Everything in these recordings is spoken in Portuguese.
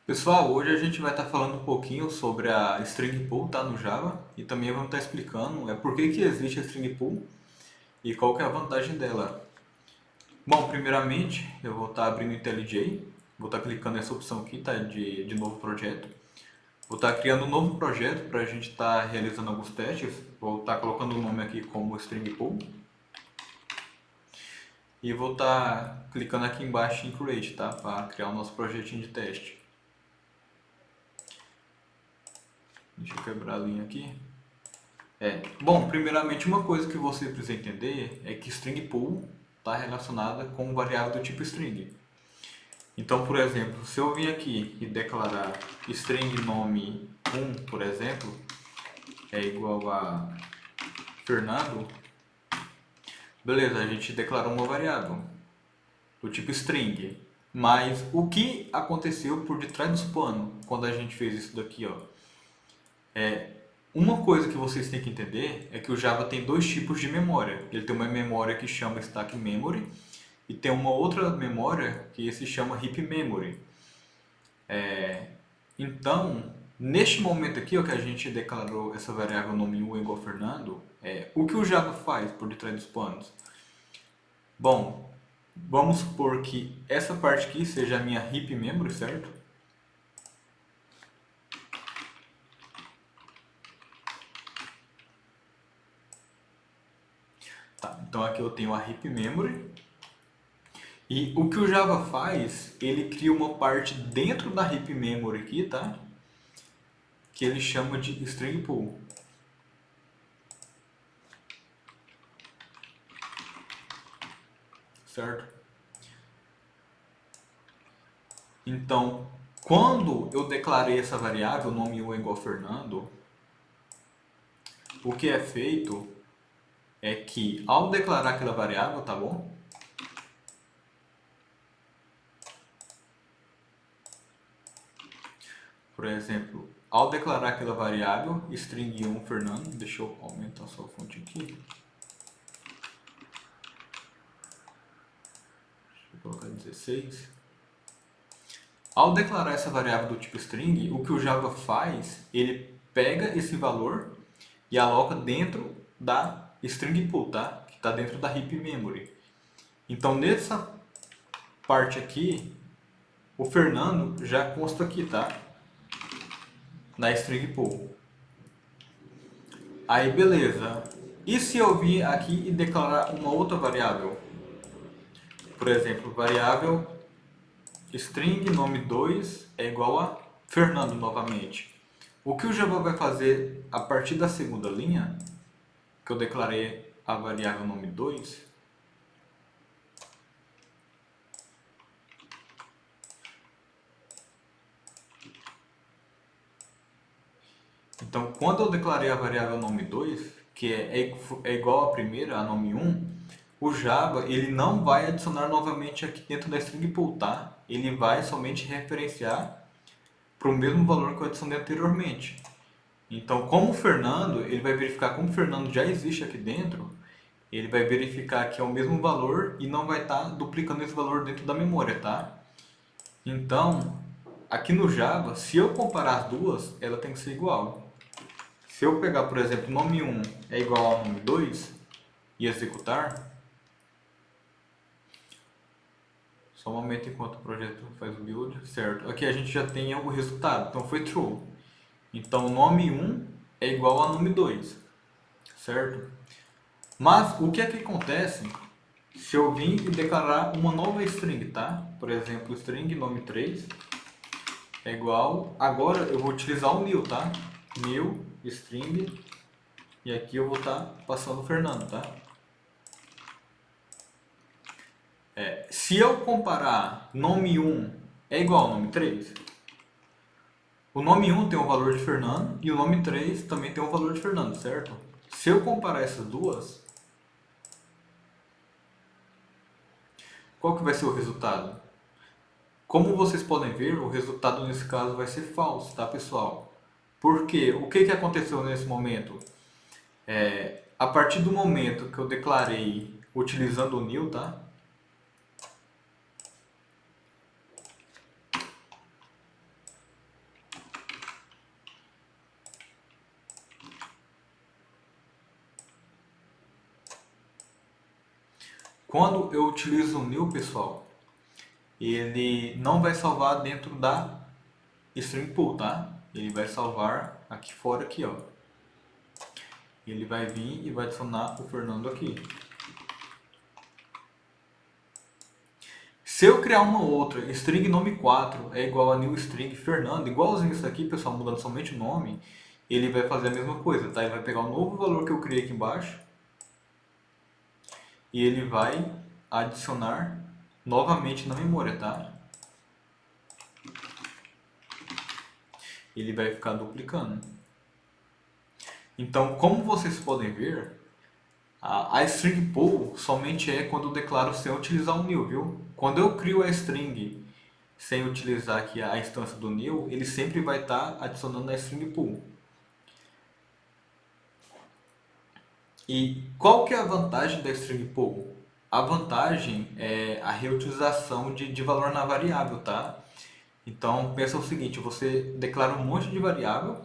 Pessoal, hoje a gente vai estar falando um pouquinho sobre a string pool, tá, no Java, e também vamos estar explicando por que que existe a string pool e qual que é a vantagem dela. Bom, primeiramente eu vou estar abrindo o IntelliJ, vou estar clicando nessa opção aqui, tá, de novo projeto. Vou estar criando um novo projeto para a gente estar realizando alguns testes. Vou estar colocando o nome aqui como string pool e vou estar clicando aqui embaixo em create, tá, para criar o nosso projetinho de teste. Deixa eu quebrar a linha aqui. Bom, primeiramente uma coisa que você precisa entender é que string pool está relacionada com variável do tipo string. Então, por exemplo, se eu vir aqui e declarar string nome 1, por exemplo, é igual a Fernando, beleza, a gente declarou uma variável do tipo string. Mas o que aconteceu por detrás dos panos quando a gente fez isso daqui, ó? Uma coisa que vocês têm que entender é que o Java tem dois tipos de memória. Ele tem uma memória que chama Stack Memory e tem uma outra memória que se chama Heap Memory. Então, neste momento aqui, ó, que a gente declarou essa variável nome 1 igual a Fernando, o que o Java faz por detrás dos panos? Bom, vamos supor que essa parte aqui seja a minha Heap Memory, certo? Tá, então aqui eu tenho a Heap Memory. E o que o Java faz, ele cria uma parte dentro da heap memory aqui, tá? Que ele chama de string pool. Certo? Então, quando eu declarei essa variável, nome 1 é igual a Fernando, o que é feito é que ao declarar aquela variável, tá bom? Por exemplo, ao declarar aquela variável, string 1 Fernando, deixa eu aumentar só a fonte aqui. Deixa eu colocar 16. Ao declarar essa variável do tipo string, o que o Java faz, ele pega esse valor e aloca dentro da string pool, tá? Que está dentro da heap memory. Então, nessa parte aqui, o Fernando já consta aqui, tá? Na string pool. Aí, beleza. E se eu vir aqui e declarar uma outra variável? Por exemplo, variável string nome 2 é igual a Fernando novamente. O que o Java vai fazer a partir da segunda linha, que eu declarei a variável nome 2, então quando eu declarei a variável nome 2, que é igual à primeira, a nome 1, o Java ele não vai adicionar novamente aqui dentro da string pool, tá? Ele vai somente referenciar para o mesmo valor que eu adicionei anteriormente. Então, como o Fernando, ele vai verificar como o Fernando já existe aqui dentro, ele vai verificar que é o mesmo valor e não vai estar duplicando esse valor dentro da memória, tá? Então, aqui no Java, se eu comparar as duas, ela tem que ser igual. Se eu pegar, por exemplo, nome 1 é igual ao nome 2 e executar, só um momento enquanto o projeto faz o build, certo? Aqui a gente já tem o resultado, então foi true. Então, nome 1 é igual a nome 2, certo? Mas o que é que acontece se eu vir e declarar uma nova string, tá? Por exemplo, string nome 3 é igual... Agora eu vou utilizar o new, tá? New string e aqui eu vou estar passando o Fernando, tá? Se eu comparar nome 1 é igual ao nome 3, o nome 1 tem o valor de Fernando e o nome 3 também tem o valor de Fernando, certo? Se eu comparar essas duas, qual que vai ser o resultado? Como vocês podem ver, o resultado nesse caso vai ser falso, tá, pessoal? Por quê? O que que aconteceu nesse momento? A partir do momento que eu declarei utilizando o new, tá? quando eu utilizo o new, pessoal, ele não vai salvar dentro da string pool, tá? Ele vai salvar aqui fora, aqui, ó. Ele vai vir e vai adicionar o Fernando aqui. Se eu criar uma outra, string nome 4 é igual a new string Fernando, igualzinho isso aqui, pessoal, mudando somente o nome, ele vai fazer a mesma coisa, tá? Ele vai pegar o novo valor que eu criei aqui embaixo e ele vai adicionar novamente na memória, tá? Ele vai ficar duplicando. Então, como vocês podem ver, a string pool somente é quando eu declaro sem utilizar o new, viu? Quando eu crio a string sem utilizar aqui a instância do new, ele sempre vai estar adicionando a string pool. E qual que é a vantagem da string pool? A vantagem é a reutilização de valor na variável, tá? Então, pensa o seguinte, você declara um monte de variável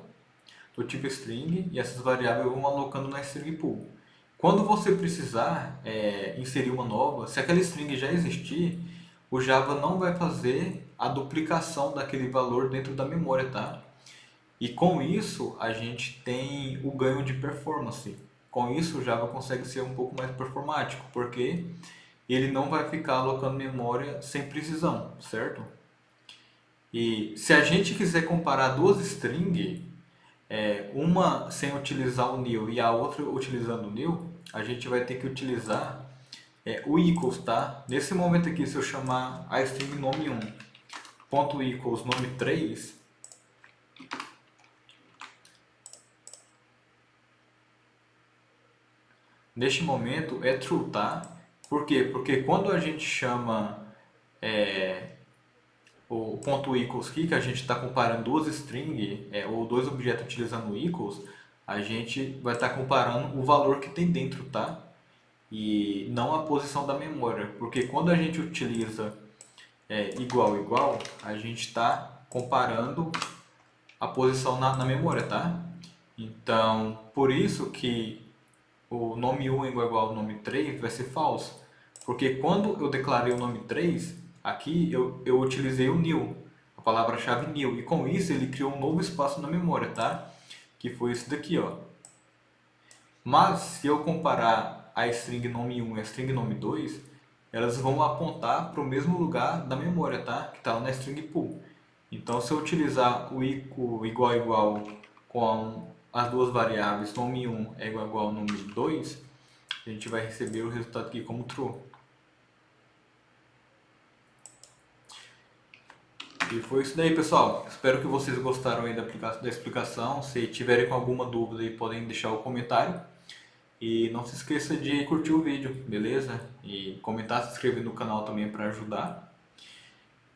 do tipo string e essas variáveis vão alocando na string pool. Quando você precisar inserir uma nova, se aquela string já existir, o Java não vai fazer a duplicação daquele valor dentro da memória, tá? E com isso, a gente tem o ganho de performance. Com isso, o Java consegue ser um pouco mais performático, porque ele não vai ficar alocando memória sem precisão, certo? E se a gente quiser comparar duas strings, uma sem utilizar o new e a outra utilizando o new, a gente vai ter que utilizar o equals, tá? Nesse momento aqui, se eu chamar a string nome 1, ponto equals nome 3, neste momento é true, tá? Por quê? Porque quando a gente chama o ponto equals aqui, que a gente está comparando duas strings ou dois objetos utilizando o equals, a gente vai estar comparando o valor que tem dentro, tá? E não a posição da memória, porque quando a gente utiliza igual, igual, a gente está comparando a posição na memória, tá? Então, por isso que o nome 1 é igual ao nome 3 vai ser falso. Porque quando eu declarei o nome 3, aqui eu utilizei o new, a palavra-chave new. E com isso ele criou um novo espaço na memória, tá? Que foi esse daqui, ó. Mas se eu comparar a string nome 1 e a string nome 2, elas vão apontar para o mesmo lugar da memória, tá? Que está lá na string pool. Então, se eu utilizar o igual igual com as duas variáveis nome 1 é igual ao nome 2, a gente vai receber o resultado aqui como true. E foi isso daí, pessoal. Espero que vocês gostaram aí da explicação. Se tiverem com alguma dúvida aí, podem deixar o comentário. E não se esqueça de curtir o vídeo, beleza? E comentar, se inscrever no canal também para ajudar.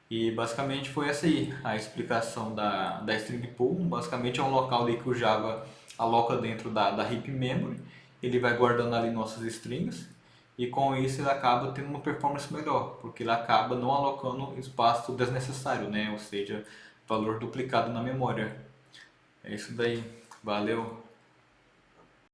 E basicamente foi essa aí, a explicação da string pool. Basicamente é um local ali que o Java aloca dentro da heap memory. Ele vai guardando ali nossas strings e com isso ele acaba tendo uma performance melhor, porque ele acaba não alocando espaço desnecessário, né? Ou seja, valor duplicado na memória. É isso daí. Valeu!